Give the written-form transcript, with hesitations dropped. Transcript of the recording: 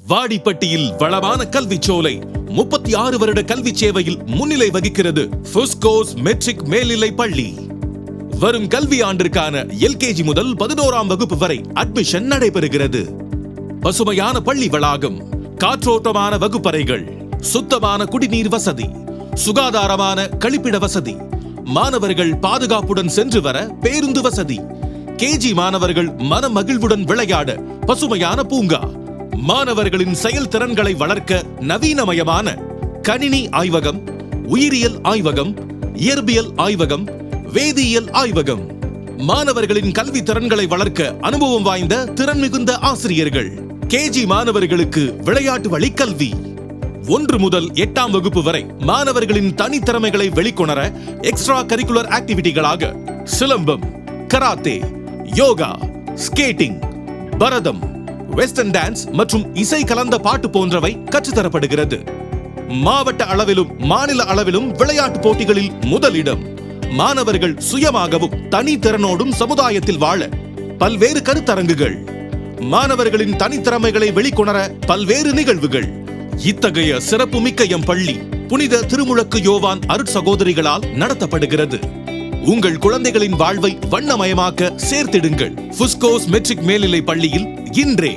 வாடிப்பட்டியில் வளமான கல்விச்சோலை 36 வருட கல்வி சேவையில் முன்னிலை வகிக்கிறது புஸ்கோஸ் மெட்ரிக் மேல்நிலை பள்ளி. வரும் கல்வி ஆண்டிற்கான எல்கேஜி முதல் 11ஆம் வகுப்பு வரை அட்மிஷன் நடைபெறுகிறது. பசுமையான பள்ளி வளாகம், காற்றோட்டமான வகுப்பறைகள், சுத்தமான குடிநீர் வசதி, சுகாதாரமான கழிப்பிட வசதி, மாணவர்கள் பாதுகாப்புடன் சென்று வர பேருந்து வசதி, கேஜி மாணவர்கள் மனமகிழ்வுடன் விளையாட பசுமையான பூங்கா, மாணவர்களின் செயல்திறன்களை வளர்க்க நவீனமயமான கணினி ஆய்வகம், உயிரியல் ஆய்வகம், இயற்பியல் ஆய்வகம், வேதியியல் ஆய்வகம், மாணவர்களின் கல்வி திறன்களை வளர்க்க அனுபவம் வாய்ந்த திறன் மிகுந்த ஆசிரியர்கள், கேஜி மாணவர்களுக்கு விளையாட்டு வழி கல்வி. 1 முதல் 8ஆம் வகுப்பு வரை மாணவர்களின் தனித்திறமைகளை வெளிக்கொணர எக்ஸ்ட்ரா கரிக்குலர் ஆக்டிவிட்டிகளாக சிலம்பம், கராத்தே, யோகா, ஸ்கேட்டிங், பரதம், வெஸ்டர்ன் டான்ஸ் மற்றும் இசை கலந்த பாட்டு போன்றவை கற்றுத்தரப்படுகிறது. மாவட்ட அளவிலும் மாநில அளவிலும் விளையாட்டு போட்டிகளில் முதலிடம். மாணவர்கள் சுயமாகவும் தனித்திறனோடும் சமுதாயத்தில் வாழ பல்வேறு கருத்தரங்குகள், மாணவர்களின் தனித்திறமைகளை வெளிக்கொணர பல்வேறு நிகழ்வுகள். இத்தகைய சிறப்புமிக்க எம் பள்ளி புனித திருமுழக்கு யோவான் அருட்சகோதரிகளால் நடத்தப்படுகிறது. உங்கள் குழந்தைகளின் வாழ்வை வண்ணமயமாக்க சேர்த்திடுங்கள் புஸ்கோஸ் மெட்ரிக் மேல்நிலை பள்ளியில் இன்றே.